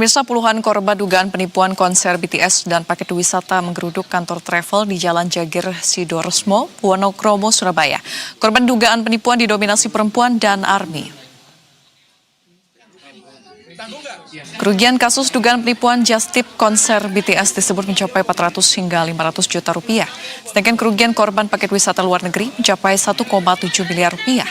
Pemirsa, puluhan korban dugaan penipuan konser BTS dan paket wisata menggeruduk kantor travel di Jalan Jagir Sidoresmo, Wonokromo, Surabaya. Korban dugaan penipuan didominasi perempuan dan ARMY. Kerugian kasus dugaan penipuan just tip konser BTS disebut mencapai 400 hingga 500 juta rupiah. Sedangkan kerugian korban paket wisata luar negeri mencapai 1,7 miliar rupiah.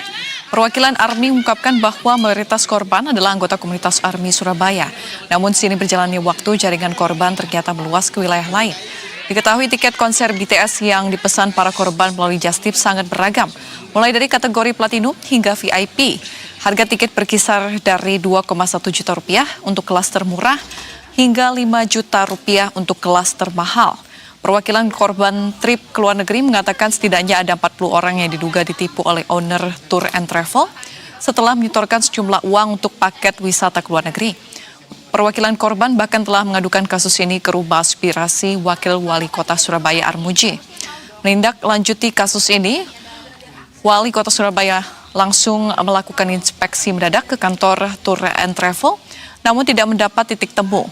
Perwakilan ARMY mengungkapkan bahwa mayoritas korban adalah anggota komunitas ARMY Surabaya. Namun sini berjalannya waktu, jaringan korban ternyata meluas ke wilayah lain. Diketahui tiket konser BTS yang dipesan para korban melalui just tip sangat beragam, mulai dari kategori platinum hingga VIP. Harga tiket berkisar dari 2,1 juta rupiah untuk kelas termurah hingga 5 juta rupiah untuk kelas termahal. Perwakilan korban trip ke luar negeri mengatakan setidaknya ada 40 orang yang diduga ditipu oleh owner Tour and Travel setelah menyetorkan sejumlah uang untuk paket wisata ke luar negeri. Perwakilan korban bahkan telah mengadukan kasus ini ke Rumah Aspirasi Wakil Wali Kota Surabaya Armuji. Menindaklanjuti kasus ini, Wali Kota Surabaya langsung melakukan inspeksi mendadak ke kantor Tour and Travel, namun tidak mendapat titik temu.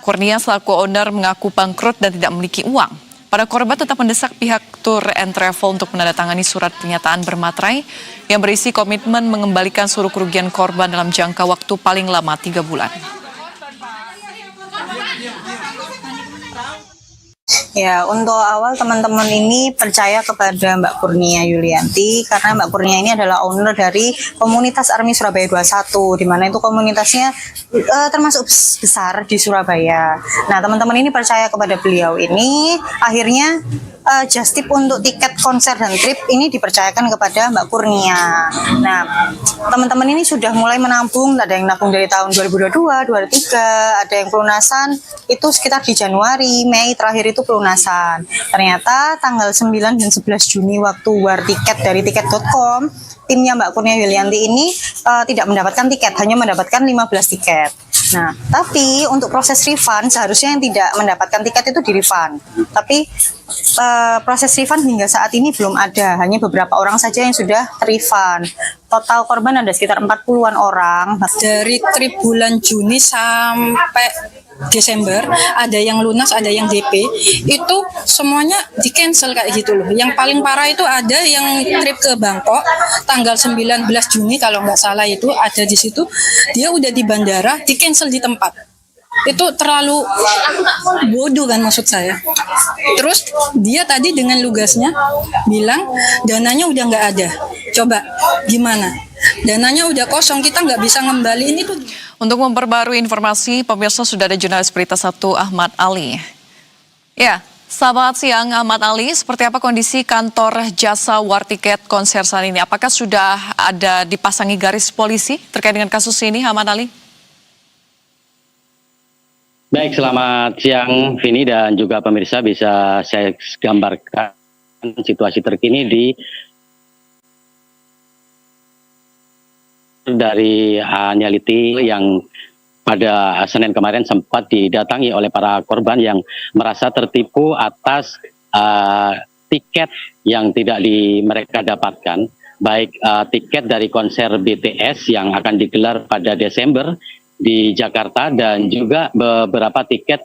Kurnia selaku owner mengaku bangkrut dan tidak memiliki uang. Para korban tetap mendesak pihak Tour and Travel untuk menandatangani surat pernyataan bermaterai yang berisi komitmen mengembalikan seluruh kerugian korban dalam jangka waktu paling lama 3 bulan. Ya, untuk awal teman-teman ini percaya kepada Mbak Kurnia Yulianti karena Mbak Kurnia ini adalah owner dari komunitas ARMY Surabaya 21, di mana itu komunitasnya termasuk besar di Surabaya. Nah, teman-teman ini percaya kepada beliau ini, akhirnya just tip untuk tiket konser dan trip ini dipercayakan kepada Mbak Kurnia. Nah, teman-teman ini sudah mulai menabung, ada yang nabung dari tahun 2022, 2023, ada yang pelunasan itu sekitar di Januari, Mei terakhir itu pelunasan. Ternyata tanggal 9 dan 11 Juni waktu war tiket dari tiket.com, timnya Mbak Kurnia Yulianti ini tidak mendapatkan tiket, hanya mendapatkan 15 tiket. Nah, tapi untuk proses refund seharusnya yang tidak mendapatkan tiket itu di-refund. Tapi proses refund hingga saat ini belum ada, hanya beberapa orang saja yang sudah ter-refund. Total korban ada sekitar 40-an orang. Dari trip bulan Juni sampai Desember, ada yang lunas, ada yang DP, itu semuanya di-cancel kayak gitu loh. Yang paling parah itu ada yang trip ke Bangkok tanggal 19 Juni kalau nggak salah, itu ada di situ, dia udah di bandara, di-cancel di tempat. Itu terlalu bodoh kan maksud saya. Terus dia tadi dengan lugasnya bilang dananya udah nggak ada. Coba gimana? Dananya udah kosong, kita nggak bisa ngembaliin itu. Untuk memperbarui informasi, pemirsa sudah ada jurnalis Berita 1 Ahmad Ali. Ya, selamat siang Ahmad Ali. Seperti apa kondisi kantor jasa war tiket konser saat ini? Apakah sudah ada dipasangi garis polisi terkait dengan kasus ini, Ahmad Ali? Baik, selamat siang Vini dan juga pemirsa, bisa saya gambarkan situasi terkini dari Nyaliti yang pada Senin kemarin sempat didatangi oleh para korban yang merasa tertipu atas tiket yang tidak mereka dapatkan, baik tiket dari konser BTS yang akan digelar pada Desember di Jakarta dan juga beberapa tiket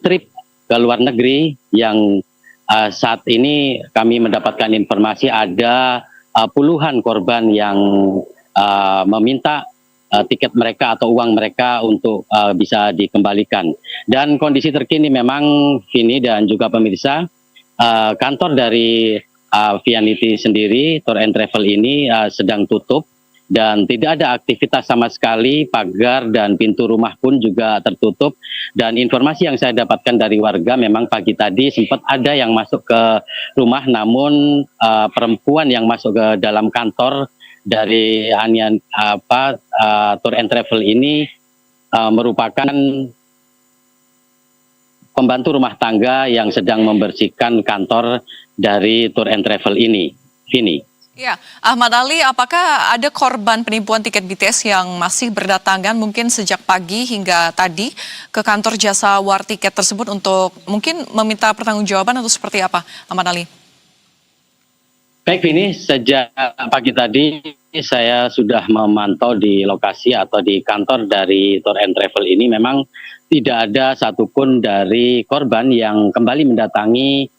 trip ke luar negeri yang saat ini kami mendapatkan informasi ada puluhan korban yang meminta tiket mereka atau uang mereka untuk bisa dikembalikan. Dan kondisi terkini memang Vini dan juga pemirsa, kantor dari Vianity sendiri, Tour and Travel ini sedang tutup dan tidak ada aktivitas sama sekali, pagar dan pintu rumah pun juga tertutup. Dan informasi yang saya dapatkan dari warga, memang pagi tadi sempat ada yang masuk ke rumah, namun perempuan yang masuk ke dalam kantor dari Tour and Travel ini merupakan pembantu rumah tangga yang sedang membersihkan kantor dari Tour and Travel ini. Vini. Ya, Ahmad Ali, apakah ada korban penipuan tiket BTS yang masih berdatangan mungkin sejak pagi hingga tadi ke kantor jasa war tiket tersebut untuk mungkin meminta pertanggungjawaban atau seperti apa, Ahmad Ali? Baik, Vini, sejak pagi tadi saya sudah memantau di lokasi atau di kantor dari Tour and Travel ini. Memang tidak ada satupun dari korban yang kembali mendatangi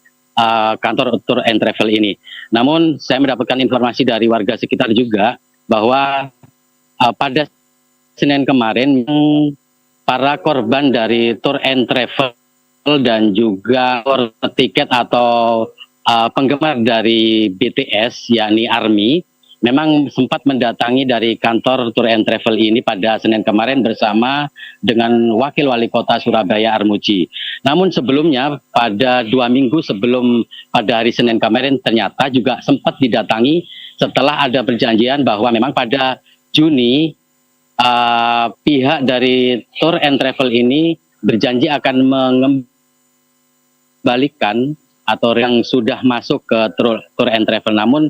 kantor Tour and Travel ini. Namun saya mendapatkan informasi dari warga sekitar juga bahwa pada Senin kemarin para korban dari Tour and Travel dan juga tiket atau penggemar dari BTS yakni ARMY memang sempat mendatangi dari kantor Tour and Travel ini pada Senin kemarin bersama dengan Wakil Wali Kota Surabaya Armuji. Namun sebelumnya pada 2 minggu sebelum pada hari Senin kemarin ternyata juga sempat didatangi setelah ada perjanjian bahwa memang pada Juni pihak dari Tour and Travel ini berjanji akan mengembalikan atau yang sudah masuk ke Tour and Travel, namun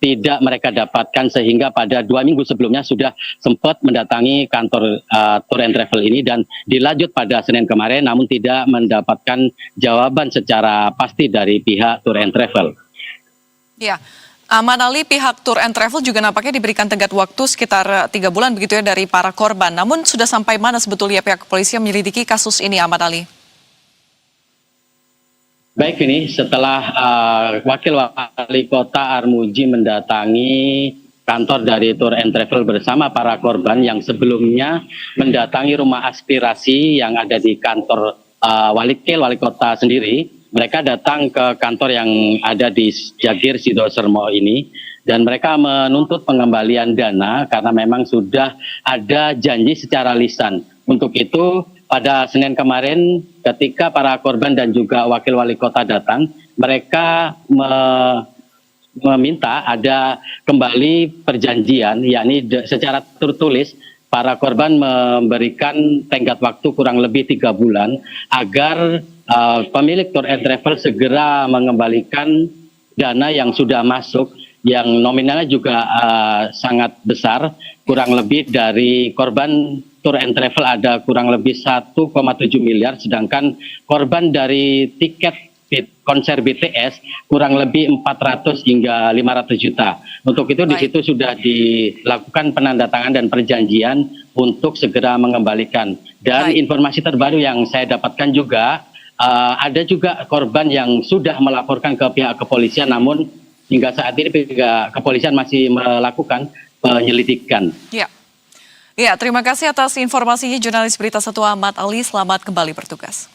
tidak mereka dapatkan sehingga pada 2 minggu sebelumnya sudah sempat mendatangi kantor Tour and Travel ini dan dilanjut pada Senin kemarin, namun tidak mendapatkan jawaban secara pasti dari pihak Tour and Travel. Ya, Ahmad Ali, pihak Tour and Travel juga nampaknya diberikan tenggat waktu sekitar 3 bulan begitu ya dari para korban. Namun sudah sampai mana sebetulnya pihak kepolisian menyelidiki kasus ini, Ahmad Ali? Baik, ini setelah Wakil Wali Kota Armuji mendatangi kantor dari Tour and Travel bersama para korban yang sebelumnya mendatangi rumah aspirasi yang ada di kantor Wakil Wali Kota sendiri. Mereka datang ke kantor yang ada di Jagir Sidosermo ini dan mereka menuntut pengembalian dana karena memang sudah ada janji secara lisan. Untuk itu pada Senin kemarin ketika para korban dan juga Wakil Wali Kota datang, mereka meminta ada kembali perjanjian, yakni secara tertulis para korban memberikan tenggat waktu kurang lebih 3 bulan agar pemilik Tour and Travel segera mengembalikan dana yang sudah masuk, yang nominalnya juga sangat besar, kurang lebih dari korban Tour and Travel ada kurang lebih 1,7 miliar, sedangkan korban dari tiket konser BTS kurang lebih 400 hingga 500 juta. Untuk itu di situ sudah dilakukan penandatangan dan perjanjian untuk segera mengembalikan. Dan informasi terbaru yang saya dapatkan juga ada juga korban yang sudah melaporkan ke pihak kepolisian, namun hingga saat ini pihak kepolisian masih melakukan penyelidikan. Ya, terima kasih atas informasinya jurnalis Berita 1 Ahmad Ali. Selamat kembali bertugas.